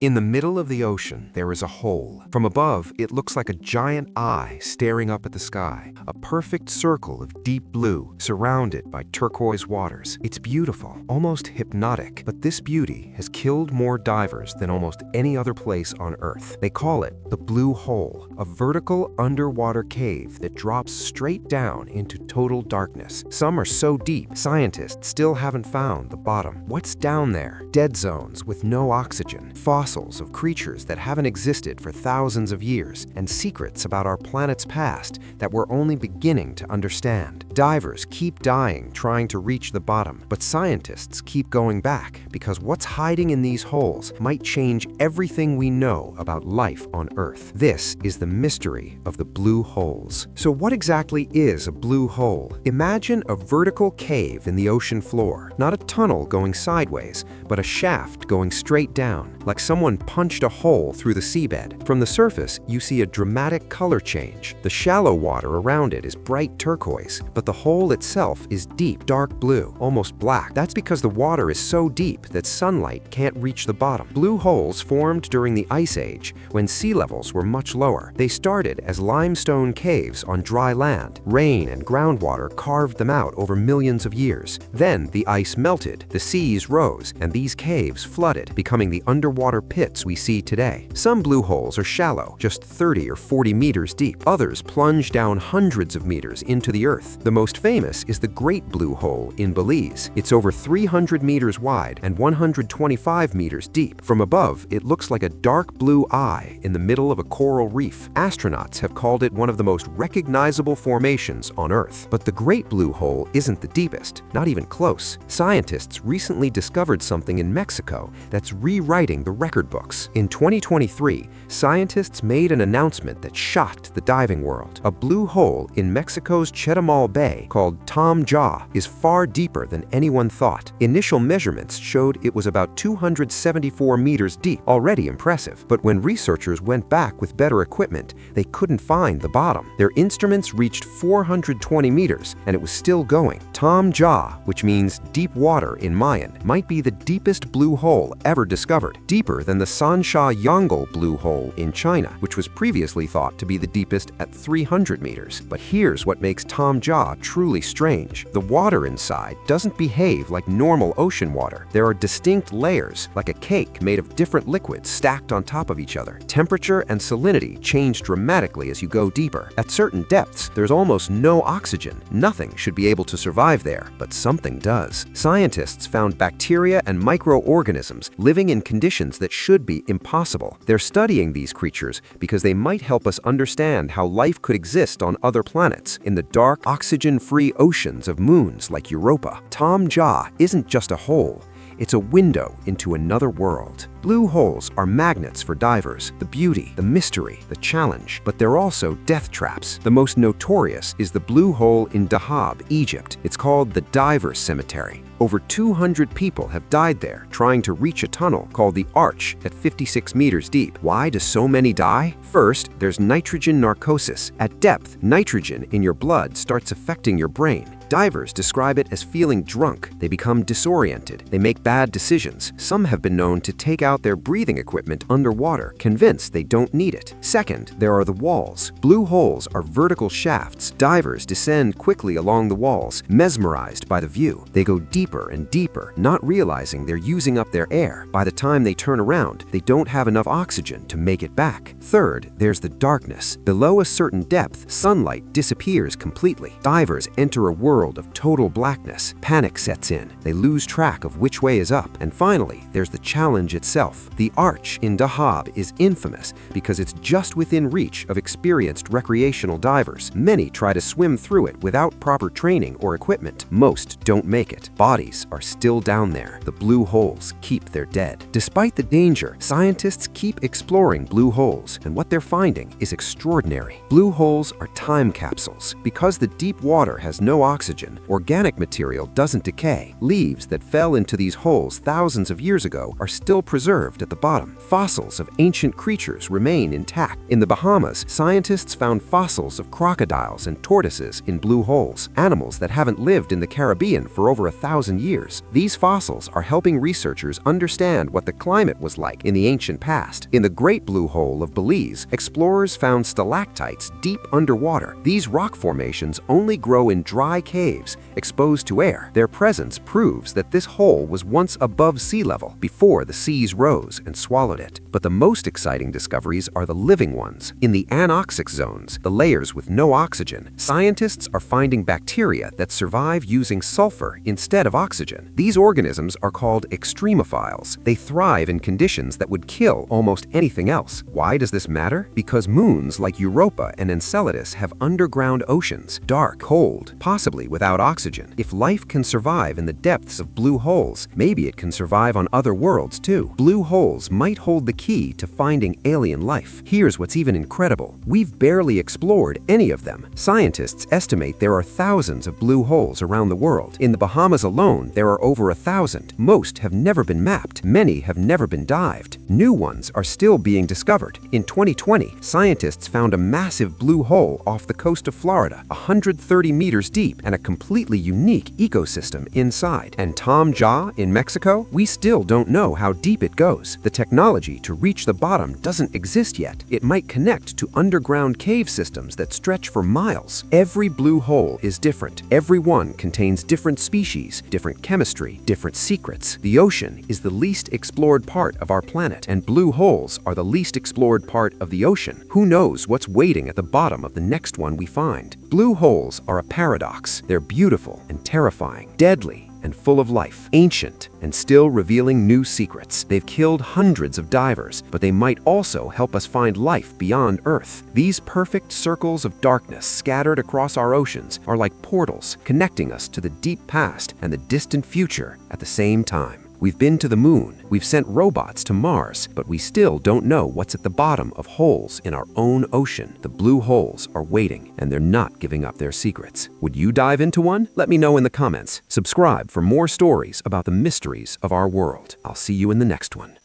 In the middle of the ocean, there is a hole. From above, it looks like a giant eye staring up at the sky, a perfect circle of deep blue surrounded by turquoise waters. It's beautiful, almost hypnotic, but this beauty has killed more divers than almost any other place on Earth. They call it the Blue Hole, a vertical underwater cave that drops straight down into total darkness. Some are so deep, scientists still haven't found the bottom. What's down there? Dead zones with no oxygen, fossils of creatures that haven't existed for thousands of years, and secrets about our planet's past that we're only beginning to understand. Divers keep dying trying to reach the bottom, but scientists keep going back because what's hiding in these holes might change everything we know about life on Earth. This is the mystery of the blue holes. So what exactly is a blue hole? Imagine a vertical cave in the ocean floor, not a tunnel going sideways, but a shaft going straight down, like someone punched a hole through the seabed. From the surface, you see a dramatic color change. The shallow water around it is bright turquoise, but the hole itself is deep, dark blue, almost black. That's because the water is so deep that sunlight can't reach the bottom. Blue holes formed during the Ice Age, when sea levels were much lower. They started as limestone caves on dry land. Rain and groundwater carved them out over millions of years. Then the ice melted, the seas rose, and these caves flooded, becoming the underwater pits we see today. Some blue holes are shallow, just 30 or 40 meters deep. Others plunge down hundreds of meters into the earth. The most famous is the Great Blue Hole in Belize. It's over 300 meters wide and 125 meters deep. From above, it looks like a dark blue eye in the middle of a coral reef. Astronauts have called it one of the most recognizable formations on Earth. But the Great Blue Hole isn't the deepest, not even close. Scientists recently discovered something in Mexico that's rewriting the record books. In 2023, scientists made an announcement that shocked the diving world. A blue hole in Mexico's Chetumal Bay called Taam is far deeper than anyone thought. Initial measurements showed it was about 274 meters deep, already impressive. But when researchers went back with better equipment, they couldn't find the bottom. Their instruments reached 420 meters, and it was still going. Taam, which means deep water in Mayan, might be the deepest blue hole ever discovered, deeper than the Sansha Yongle Blue Hole in China, which was previously thought to be the deepest at 300 meters. But here's what makes Taam truly strange. The water inside doesn't behave like normal ocean water. There are distinct layers, like a cake made of different liquids stacked on top of each other. Temperature and salinity change dramatically as you go deeper. At certain depths, there's almost no oxygen. Nothing should be able to survive there, but something does. Scientists found bacteria and microorganisms living in conditions that should be impossible. They're studying these creatures because they might help us understand how life could exist on other planets, in the dark, oxygen-free oceans of moons like Europa. Taam isn't just a hole. It's a window into another world. Blue holes are magnets for divers, the beauty, the mystery, the challenge, but they're also death traps. The most notorious is the blue hole in Dahab, Egypt. It's called the Divers Cemetery. Over 200 people have died there trying to reach a tunnel called the Arch at 56 meters deep. Why do so many die? First, there's nitrogen narcosis. At depth, nitrogen in your blood starts affecting your brain. Divers describe it as feeling drunk. They become disoriented. They make bad decisions. Some have been known to take out their breathing equipment underwater, convinced they don't need it. Second, there are the walls. Blue holes are vertical shafts. Divers descend quickly along the walls, mesmerized by the view. They go deeper and deeper, not realizing they're using up their air. By the time they turn around, they don't have enough oxygen to make it back. Third, there's the darkness. Below a certain depth, sunlight disappears completely. Divers enter a world of total blackness. Panic sets in. They lose track of which way is up. And finally, there's the challenge itself. The Arch in Dahab is infamous because it's just within reach of experienced recreational divers. Many try to swim through it without proper training or equipment. Most don't make it. Bodies are still down there. The blue holes keep their dead. Despite the danger, scientists keep exploring blue holes, and what they're finding is extraordinary. Blue holes are time capsules. Because the deep water has no oxygen, oxygen. Organic material doesn't decay. Leaves that fell into these holes thousands of years ago are still preserved at the bottom. Fossils of ancient creatures remain intact. In the Bahamas, scientists found fossils of crocodiles and tortoises in blue holes, animals that haven't lived in the Caribbean for over 1,000 years. These fossils are helping researchers understand what the climate was like in the ancient past. In the Great Blue Hole of Belize, explorers found stalactites deep underwater. These rock formations only grow in dry caves exposed to air. Their presence proves that this hole was once above sea level before the seas rose and swallowed it. But the most exciting discoveries are the living ones. In the anoxic zones, the layers with no oxygen, scientists are finding bacteria that survive using sulfur instead of oxygen. These organisms are called extremophiles. They thrive in conditions that would kill almost anything else. Why does this matter? Because moons like Europa and Enceladus have underground oceans, dark, cold, possibly without oxygen. If life can survive in the depths of blue holes, maybe it can survive on other worlds too. Blue holes might hold the key to finding alien life. Here's what's even incredible. We've barely explored any of them. Scientists estimate there are thousands of blue holes around the world. In the Bahamas alone, there are over 1,000. Most have never been mapped. Many have never been dived. New ones are still being discovered. In 2020, scientists found a massive blue hole off the coast of Florida, 130 meters deep, and a completely unique ecosystem inside. And Taam in Mexico, we still don't know how deep it goes. The technology to reach the bottom doesn't exist yet. It might connect to underground cave systems that stretch for miles. Every blue hole is different. Every one contains different species, different chemistry, different secrets. The ocean is the least explored part of our planet, and blue holes are the least explored part of the ocean. Who knows what's waiting at the bottom of the next one we find? Blue holes are a paradox. They're beautiful and terrifying, deadly and full of life, ancient and still revealing new secrets. They've killed hundreds of divers, but they might also help us find life beyond Earth. These perfect circles of darkness scattered across our oceans are like portals, connecting us to the deep past and the distant future at the same time. We've been to the moon, we've sent robots to Mars, but we still don't know what's at the bottom of holes in our own ocean. The blue holes are waiting, and they're not giving up their secrets. Would you dive into one? Let me know in the comments. Subscribe for more stories about the mysteries of our world. I'll see you in the next one.